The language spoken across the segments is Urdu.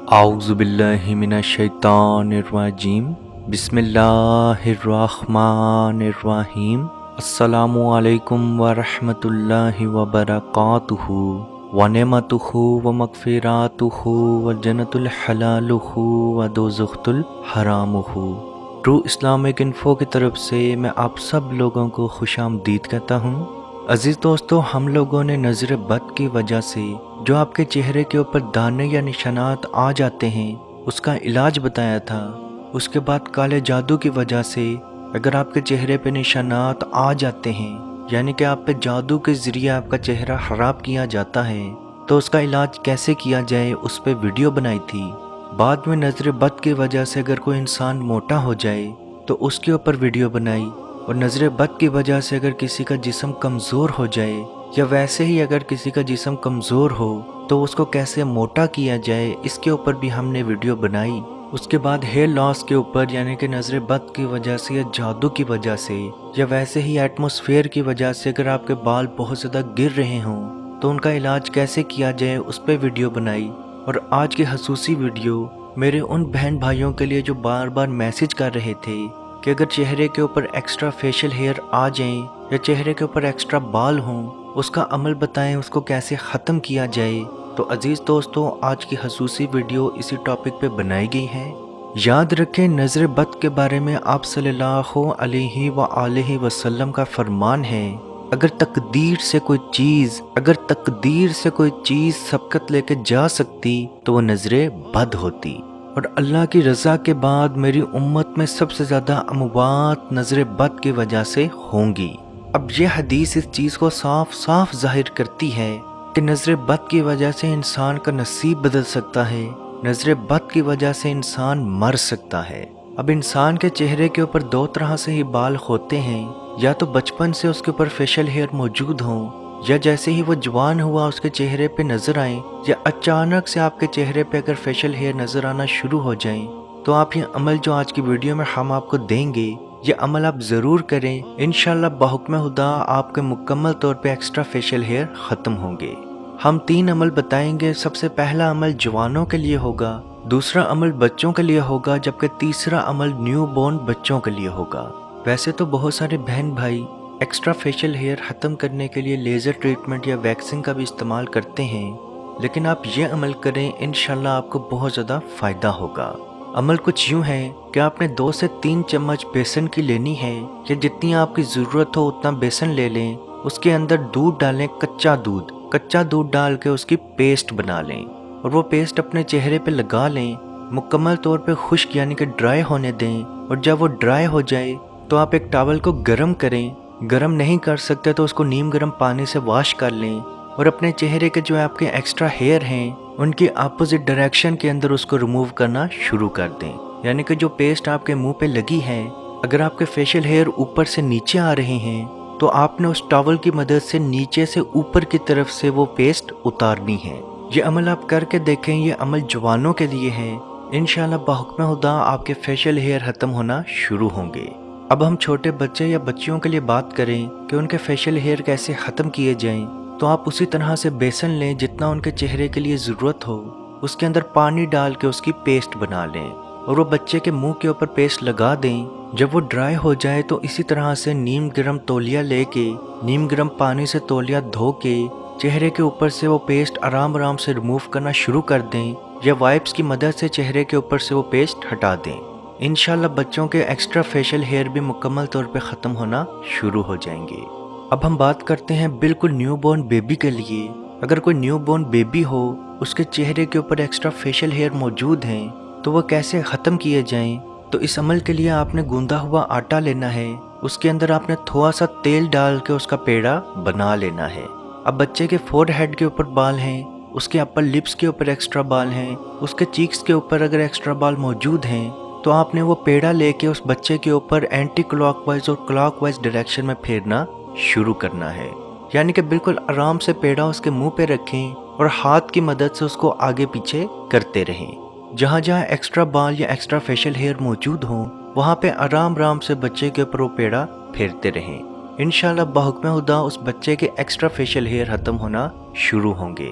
اعوذ باللہ من الشیطان الرجیم بسم اللہ الرحمن الرحیم السلام علیکم ورحمۃ اللہ وبرکاتہ ونعمتہ ومغفراتہ وجنت الحلالہ ودوزخت الحرامہ۔ ٹرو اسلامک انفو کی طرف سے میں آپ سب لوگوں کو خوش آمدید کہتا ہوں۔ عزیز دوستو، ہم لوگوں نے نظر بد کی وجہ سے جو آپ کے چہرے کے اوپر دانے یا نشانات آ جاتے ہیں اس کا علاج بتایا تھا۔ اس کے بعد کالے جادو کی وجہ سے اگر آپ کے چہرے پہ نشانات آ جاتے ہیں، یعنی کہ آپ پہ جادو کے ذریعے آپ کا چہرہ خراب کیا جاتا ہے، تو اس کا علاج کیسے کیا جائے اس پہ ویڈیو بنائی تھی۔ بعد میں نظر بد کی وجہ سے اگر کوئی انسان موٹا ہو جائے تو اس کے اوپر ویڈیو بنائی، اور نظر بد کی وجہ سے اگر کسی کا جسم کمزور ہو جائے یا ویسے ہی اگر کسی کا جسم کمزور ہو تو اس کو کیسے موٹا کیا جائے اس کے اوپر بھی ہم نے ویڈیو بنائی۔ اس کے بعد ہیئر لاس کے اوپر، یعنی کہ نظر بد کی وجہ سے یا جادو کی وجہ سے یا ویسے ہی ایٹماسفیئر کی وجہ سے اگر آپ کے بال بہت زیادہ گر رہے ہوں تو ان کا علاج کیسے کیا جائے اس پہ ویڈیو بنائی۔ اور آج کی خصوصی ویڈیو میرے ان بہن بھائیوں کے لیے جو بار بار میسج کر رہے تھے کہ اگر چہرے کے اوپر ایکسٹرا فیشل ہیئر آ جائیں یا چہرے کے اوپر ایکسٹرا بال ہوں، اس کا عمل بتائیں، اس کو کیسے ختم کیا جائے۔ تو عزیز دوستو، آج کی خصوصی ویڈیو اسی ٹاپک پہ بنائی گئی ہے۔ یاد رکھیں، نظر بد کے بارے میں آپ صلی اللہ علیہ وآلہ وسلم کا فرمان ہے، اگر تقدیر سے کوئی چیز سبقت لے کے جا سکتی تو وہ نظر بد ہوتی، اور اللہ کی رضا کے بعد میری امت میں سب سے زیادہ اموات نظر بد کی وجہ سے ہوں گی۔ اب یہ حدیث اس چیز کو صاف صاف ظاہر کرتی ہے کہ نظر بد کی وجہ سے انسان کا نصیب بدل سکتا ہے، نظر بد کی وجہ سے انسان مر سکتا ہے۔ اب انسان کے چہرے کے اوپر دو طرح سے ہی بال ہوتے ہیں، یا تو بچپن سے اس کے اوپر فیشل ہیئر موجود ہوں، یا جیسے ہی وہ جوان ہوا اس کے چہرے پہ نظر آئیں، یا اچانک سے آپ کے چہرے پہ اگر فیشل ہیئر نظر آنا شروع ہو جائیں، تو آپ یہ عمل جو آج کی ویڈیو میں ہم آپ کو دیں گے، یہ عمل آپ ضرور کریں۔ انشاءاللہ بحکم خدا آپ کے مکمل طور پہ ایکسٹرا فیشل ہیئر ختم ہوں گے۔ ہم 3 عمل بتائیں گے۔ سب سے پہلا عمل جوانوں کے لیے ہوگا، دوسرا عمل بچوں کے لیے ہوگا، جبکہ تیسرا عمل نیو بورن بچوں کے لیے ہوگا۔ ویسے تو بہت سارے بہن بھائی ایکسٹرا فیشل ہیئر ختم کرنے کے لیے لیزر ٹریٹمنٹ یا ویکسنگ کا بھی استعمال کرتے ہیں، لیکن آپ یہ عمل کریں، انشاءاللہ آپ کو بہت زیادہ فائدہ ہوگا۔ عمل کچھ یوں ہے کہ آپ نے 2 سے 3 چمچ بیسن کی لینی ہے، یا جتنی آپ کی ضرورت ہو اتنا بیسن لے لیں۔ اس کے اندر دودھ ڈالیں، کچا دودھ ڈال کے اس کی پیسٹ بنا لیں، اور وہ پیسٹ اپنے چہرے پہ لگا لیں۔ مکمل طور پہ خشک یعنی کہ ڈرائی ہونے دیں، اور جب وہ ڈرائی ہو جائے تو آپ ایک ٹاول کو گرم کریں۔ گرم نہیں کر سکتے تو اس کو نیم گرم پانی سے واش کر لیں، اور اپنے چہرے کے جو آپ کے ایکسٹرا ہیئر ہیں ان کی اپوزٹ ڈائریکشن کے اندر اس کو ریموو کرنا شروع کر دیں۔ یعنی کہ جو پیسٹ آپ کے منہ پہ لگی ہے، اگر آپ کے فیشل ہیئر اوپر سے نیچے آ رہے ہیں تو آپ نے اس ٹاول کی مدد سے نیچے سے اوپر کی طرف سے وہ پیسٹ اتارنی ہے۔ یہ عمل آپ کر کے دیکھیں، یہ عمل جوانوں کے لیے ہے۔ انشاءاللہ بحکم خدا آپ کے فیشل ہیئر ختم ہونا شروع ہوں گے۔ اب ہم چھوٹے بچے یا بچیوں کے لیے بات کریں کہ ان کے فیشل ہیئر کیسے ختم کیے جائیں، تو آپ اسی طرح سے بیسن لیں جتنا ان کے چہرے کے لیے ضرورت ہو، اس کے اندر پانی ڈال کے اس کی پیسٹ بنا لیں، اور وہ بچے کے منہ کے اوپر پیسٹ لگا دیں۔ جب وہ ڈرائی ہو جائے تو اسی طرح سے نیم گرم تولیہ لے کے نیم گرم پانی سے تولیہ دھو کے چہرے کے اوپر سے وہ پیسٹ آرام سے ریموو کرنا شروع کر دیں، یا وائپس کی مدد سے چہرے کے اوپر سے وہ پیسٹ ہٹا دیں۔ انشاءاللہ بچوں کے ایکسٹرا فیشل ہیئر بھی مکمل طور پہ ختم ہونا شروع ہو جائیں گے۔ اب ہم بات کرتے ہیں بالکل نیو بورن بیبی کے لیے۔ اگر کوئی نیو بورن بیبی ہو، اس کے چہرے کے اوپر ایکسٹرا فیشل ہیئر موجود ہیں، تو وہ کیسے ختم کیے جائیں؟ تو اس عمل کے لیے آپ نے گوندا ہوا آٹا لینا ہے، اس کے اندر آپ نے تھوڑا سا تیل ڈال کے اس کا پیڑا بنا لینا ہے۔ اب بچے کے فور ہیڈ کے اوپر بال ہیں، اس کے اپر لپس کے اوپر ایکسٹرا بال ہیں، اس کے چیکس کے اوپر اگر ایکسٹرا بال موجود ہیں تو آپ نے وہ پیڑا لے کے اس بچے کے اوپر اینٹی کلاک وائز اور کلاک وائز ڈائریکشن میں پھیرنا شروع کرنا ہے۔ یعنی کہ بالکل آرام سے پیڑا اس کے منہ پہ رکھیں اور ہاتھ کی مدد سے اس کو آگے پیچھے کرتے رہیں۔ جہاں جہاں ایکسٹرا بال یا ایکسٹرا فیشل ہیئر موجود ہوں وہاں پہ آرام سے بچے کے اوپر وہ پیڑا پھیرتے رہیں۔ انشاءاللہ بحکم خدا اس بچے کے ایکسٹرا فیشل ہیئر ختم ہونا شروع ہوں گے۔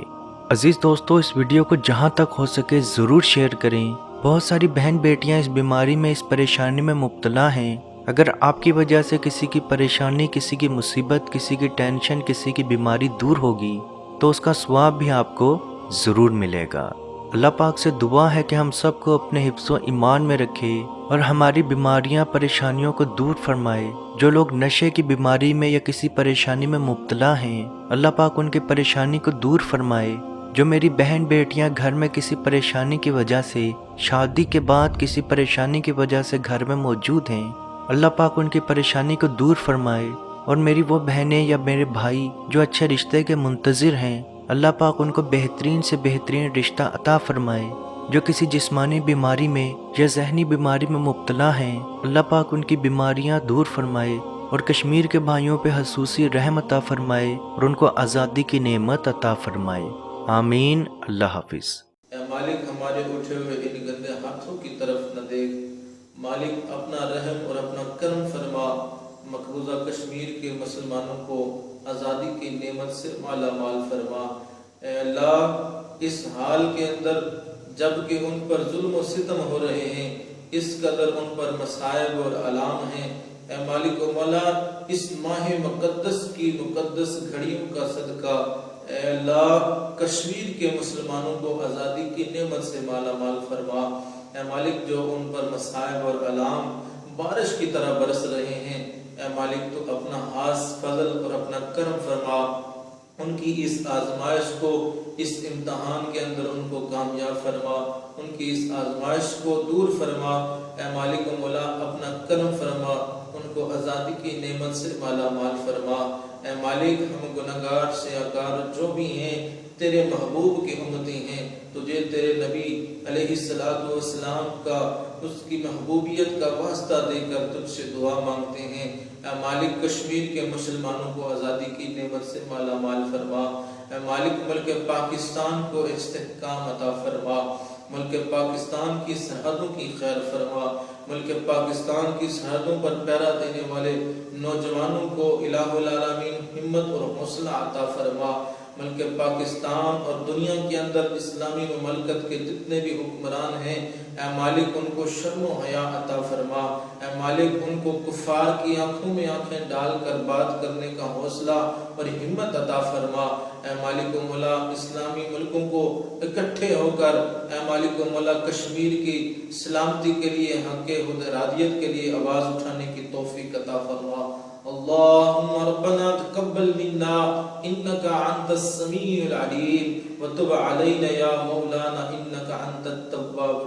عزیز دوستو، اس ویڈیو کو جہاں تک ہو سکے ضرور شیئر کریں۔ بہت ساری بہن بیٹیاں اس بیماری میں، اس پریشانی میں مبتلا ہیں۔ اگر آپ کی وجہ سے کسی کی پریشانی، کسی کی مصیبت، کسی کی ٹینشن، کسی کی بیماری دور ہوگی تو اس کا ثواب بھی آپ کو ضرور ملے گا۔ اللہ پاک سے دعا ہے کہ ہم سب کو اپنے حفظ و ایمان میں رکھے اور ہماری بیماریاں، پریشانیوں کو دور فرمائے۔ جو لوگ نشے کی بیماری میں یا کسی پریشانی میں مبتلا ہیں، اللہ پاک ان کی پریشانی کو دور فرمائے۔ جو میری بہن بیٹیاں گھر میں کسی پریشانی کی وجہ سے، شادی کے بعد کسی پریشانی کی وجہ سے گھر میں موجود ہیں، اللہ پاک ان کی پریشانی کو دور فرمائے۔ اور میری وہ بہنیں یا میرے بھائی جو اچھے رشتے کے منتظر ہیں، اللہ پاک ان کو بہترین سے بہترین رشتہ عطا فرمائے۔ جو کسی جسمانی بیماری میں یا ذہنی بیماری میں مبتلا ہیں، اللہ پاک ان کی بیماریاں دور فرمائے اور کشمیر کے بھائیوں پہ خصوصی رحم عطا فرمائے اور ان کو آزادی کی نعمت عطا فرمائے۔ آمین۔ اللہ حافظ۔ اے مالک، ہمارے اٹھے ہوئے ان گندے ہاتھوں کی طرف نہ دیکھ۔ مالک، اپنا رحم اور اپنا کرم فرما۔ مقبوضہ کشمیر کے مسلمانوں کو آزادی کی نعمت سے مالا مال فرما۔ اے اللہ، اس حال کے اندر جب کہ ان پر ظلم و ستم ہو رہے ہیں، اس قدر ان پر مصائب اور آلام ہیں، اے مالک و مولا، اس ماہ مقدس کی مقدس گھڑیوں کا صدقہ اے اللہ کشمیر کے مسلمانوں کو آزادی کی نعمت سے مالا مال فرما۔ اے مالک، جو ان پر مصائب اور آلام بارش کی طرح برس رہے ہیں، اے مالک تو اپنا خاص فضل اور اپنا کرم فرما، ان کی اس آزمائش کو، اس امتحان کے اندر ان کو کامیاب فرما، ان کی اس آزمائش کو دور فرما۔ اے مالک و مولا، اپنا کرم فرما، ان کو آزادی کی نعمت سے مالا مال فرما۔ اے مالک، ہم گناہگار سیاہکار جو بھی ہیں، تیرے محبوب کی امتی ہیں، تجھے تیرے نبی علیہ السلام کا، اس کی محبوبیت کا واسطہ دے کر تجھ سے دعا مانگتے ہیں۔ اے مالک، کشمیر کے مسلمانوں کو آزادی کی نعمت سے مالا مال فرما۔ اے مالک، ملک پاکستان کو استحکام عطا فرما، ملک پاکستان کی سرحدوں کی خیر فرما، ملک پاکستان کی سرحدوں پر پہرا دینے والے نوجوانوں کو الہ العالمین ہمت اور حوصلہ عطا فرما۔ ملک پاکستان اور دنیا کے اندر اسلامی مملکت کے جتنے بھی حکمران ہیں، اے مالک ان کو شرم و حیا عطا فرما۔ اے مالک، ان کو کفار کی آنکھوں میں آنکھیں ڈال کر بات کرنے کا حوصلہ اور ہمت عطا فرما۔ اے مالک و مولا، اسلامی ملکوں کو اکٹھے ہو کر اے مالک و مولا کشمیر کی سلامتی کے لیے، حق حدرادیت کے لیے آواز اٹھانے کی توفیق عطا فرما۔ اللہم ربنا تقبل منا انکا انت السمیع العلیم وتب علینا یا مولانا انکا انت التواب